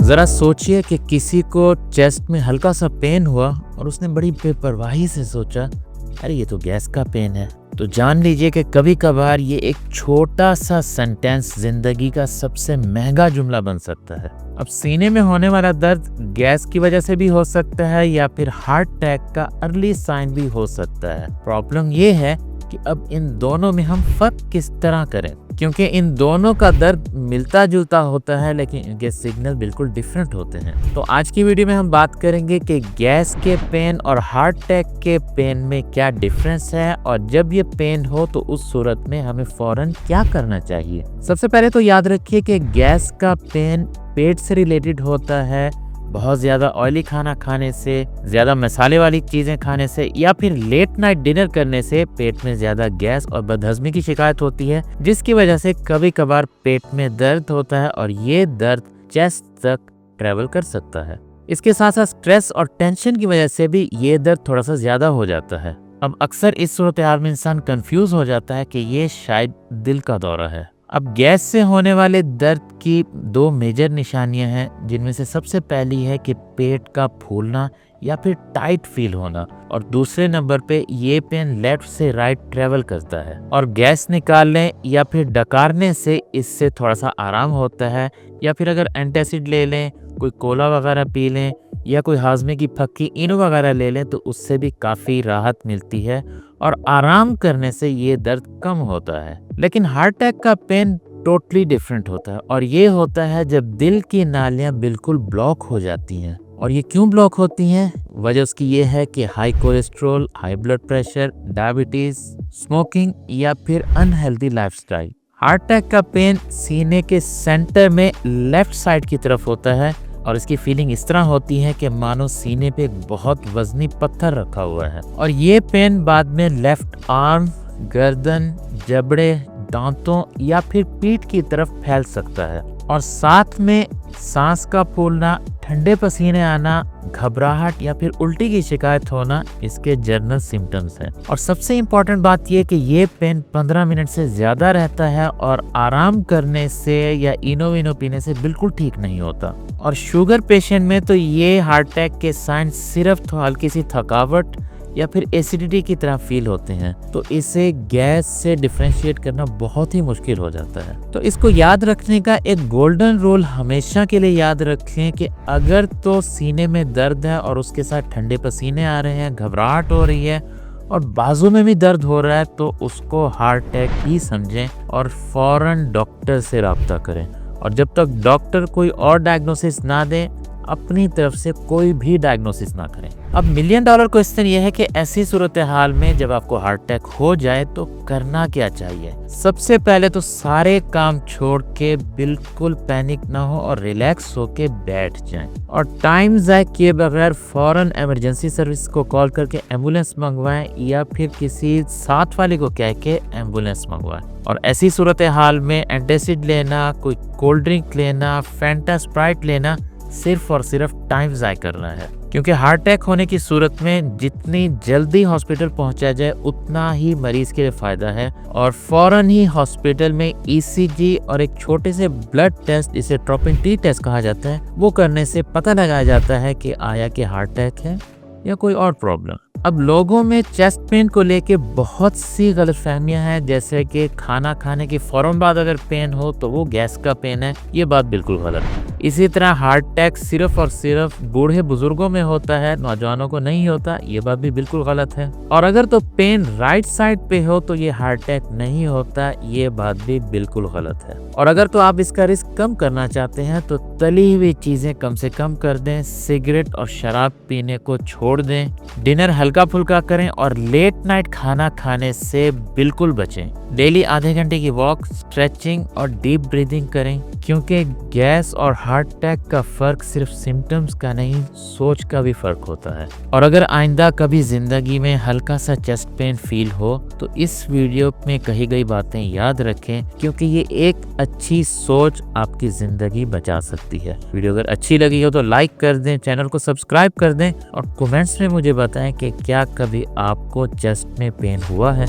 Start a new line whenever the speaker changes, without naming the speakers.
ज़रा सोचिए कि किसी को चेस्ट में हल्का सा पेन हुआ और उसने बड़ी बेपरवाही से सोचा, अरे ये तो गैस का पेन है। तो जान लीजिए कि कभी कभार ये एक छोटा सा सेंटेंस जिंदगी का सबसे महंगा जुमला बन सकता है। अब सीने में होने वाला दर्द गैस की वजह से भी हो सकता है या फिर हार्ट अटैक का अर्ली साइन भी हो सकता है। प्रॉब्लम ये है कि अब इन दोनों में हम फर्क किस तरह करें, क्योंकि इन दोनों का दर्द मिलता जुलता होता है लेकिन इनके सिग्नल बिल्कुल डिफरेंट होते हैं। तो आज की वीडियो में हम बात करेंगे कि गैस के पेन और हार्ट अटैक के पेन में क्या डिफरेंस है और जब ये पेन हो तो उस सूरत में हमें फौरन क्या करना चाहिए। सबसे पहले तो याद रखिए कि गैस का पेन पेट से रिलेटेड होता है। बहुत ज़्यादा ऑयली खाना खाने से, ज़्यादा मसाले वाली चीज़ें खाने से या फिर लेट नाइट डिनर करने से पेट में ज़्यादा गैस और बदहज़मी की शिकायत होती है, जिसकी वजह से कभी कभार पेट में दर्द होता है और ये दर्द चेस्ट तक ट्रैवल कर सकता है। इसके साथ साथ स्ट्रेस और टेंशन की वजह से भी ये दर्द थोड़ा सा ज़्यादा हो जाता है। अब अक्सर इस सूरत हाल में इंसान कंफ्यूज हो जाता है कि ये शायद दिल का दौरा है। अब गैस से होने वाले दर्द की दो मेजर निशानियां हैं, जिनमें से सबसे पहली है कि पेट का फूलना या फिर टाइट फील होना और दूसरे नंबर पे ये पेन लेफ्ट से राइट ट्रेवल करता है। और गैस निकालने या फिर डकारने से इससे थोड़ा सा आराम होता है, या फिर अगर एंटासिड ले लें, कोई कोला वगैरह पी लें या कोई हाजमे की फक्की इनो वगैरह ले लें तो उससे भी काफ़ी राहत मिलती है और आराम करने से ये दर्द कम होता है। लेकिन हार्ट अटैक का पेन टोटली डिफरेंट होता है और ये होता है जब दिल की नालियां बिल्कुल ब्लॉक हो जाती हैं। और ये क्यों ब्लॉक होती हैं? वजह उसकी ये है कि high cholesterol, high blood pressure, diabetes, smoking या फिर अनहेल्दी लाइफस्टाइल। हार्ट अटैक का पेन सीने के सेंटर में लेफ्ट साइड की तरफ होता है और इसकी फीलिंग इस तरह होती है कि मानो सीने पे एक बहुत वजनी पत्थर रखा हुआ है। और ये पेन बाद में लेफ्ट आर्म, गर्दन, जबड़े, दांतों या फिर पीठ की तरफ फैल सकता है। और साथ में सांस का फूलना, ठंडे पसीने आना, घबराहट या फिर उल्टी की शिकायत होना इसके जनरल सिम्टम्स हैं। और सबसे इम्पोर्टेंट बात यह कि ये पेन 15 मिनट से ज़्यादा रहता है और आराम करने से या इनो पीने से बिल्कुल ठीक नहीं होता। और शुगर पेशेंट में तो ये हार्ट अटैक के साइन सिर्फ हल्की सी थकावट या फिर एसिडिटी की तरह फील होते हैं, तो इसे गैस से डिफरेंशिएट करना बहुत ही मुश्किल हो जाता है। तो इसको याद रखने का एक गोल्डन रूल हमेशा के लिए याद रखें कि अगर तो सीने में दर्द है और उसके साथ ठंडे पसीने आ रहे हैं, घबराहट हो रही है और बाजू में भी दर्द हो रहा है तो उसको हार्ट अटैक ही समझें और फौरन डॉक्टर से रब्ता करें। और जब तक डॉक्टर कोई और डायग्नोसिस ना दे, अपनी तरफ से कोई भी डायग्नोसिस ना करें। अब $1,000,000 क्वेश्चन ये है कि ऐसी सूरत हाल में जब आपको हार्ट अटैक हो जाए तो करना क्या चाहिए। सबसे पहले तो सारे काम छोड़ के बिल्कुल पैनिक ना हो और रिलैक्स होके बैठ जाएं और टाइम ज़ाय किए बगैर फौरन इमरजेंसी सर्विस को कॉल करके एम्बुलेंस मंगवाएं या फिर किसी साथ वाले को कह के एम्बुलेंस मंगवाएं। और ऐसी सूरत हाल में एंटासिड लेना, कोई कोल्ड ड्रिंक लेना, फैंटा स्प्राइट लेना सिर्फ और सिर्फ टाइम ज़ाय करना है, क्योंकि हार्ट अटैक होने की सूरत में जितनी जल्दी हॉस्पिटल पहुंचा जाए उतना ही मरीज के लिए फ़ायदा है। और फौरन ही हॉस्पिटल में ईसीजी और एक छोटे से ब्लड टेस्ट, इसे ट्रोपिन टी टेस्ट कहा जाता है, वो करने से पता लगाया जाता है कि आया कि हार्ट अटैक है या कोई और प्रॉब्लम। अब लोगों में चेस्ट पेन को लेके बहुत सी गलतफहमियां हैं, जैसे कि खाना खाने के फौरन बाद अगर पेन हो तो वो गैस का पेन है। ये बात बिल्कुल गलत है। इसी तरह हार्ट अटैक सिर्फ और सिर्फ बूढ़े बुजुर्गों में होता है, नौजवानों को नहीं होता। ये बात भी बिल्कुल गलत है। और अगर तो पेन राइट साइड पे हो तो ये हार्ट अटैक नहीं होता। ये बात भी बिल्कुल गलत है। और अगर तो आप इसका रिस्क कम करना चाहते हैं तो तली हुई चीजें कम से कम कर दें, सिगरेट और शराब पीने को छोड़ दें, डिनर हल्का फुल्का करें और लेट नाइट खाना खाने से बिल्कुल बचें। डेली आधे घंटे की वॉक, स्ट्रेचिंग और डीप ब्रीदिंग करें, क्योंकि गैस और हार्ट अटैक का फर्क सिर्फ सिम्टम्स का नहीं, सोच का भी फर्क होता है। और अगर आइंदा कभी जिंदगी में हल्का सा चेस्ट पेन फील हो तो इस वीडियो में कही गई बातें याद रखें, क्योंकि ये एक अच्छी सोच आपकी जिंदगी बचा सकती है। वीडियो अगर अच्छी लगी हो तो लाइक कर दें, चैनल को सब्सक्राइब कर दें और कमेंट्स में मुझे बताएं कि क्या कभी आपको चेस्ट में पेन हुआ है।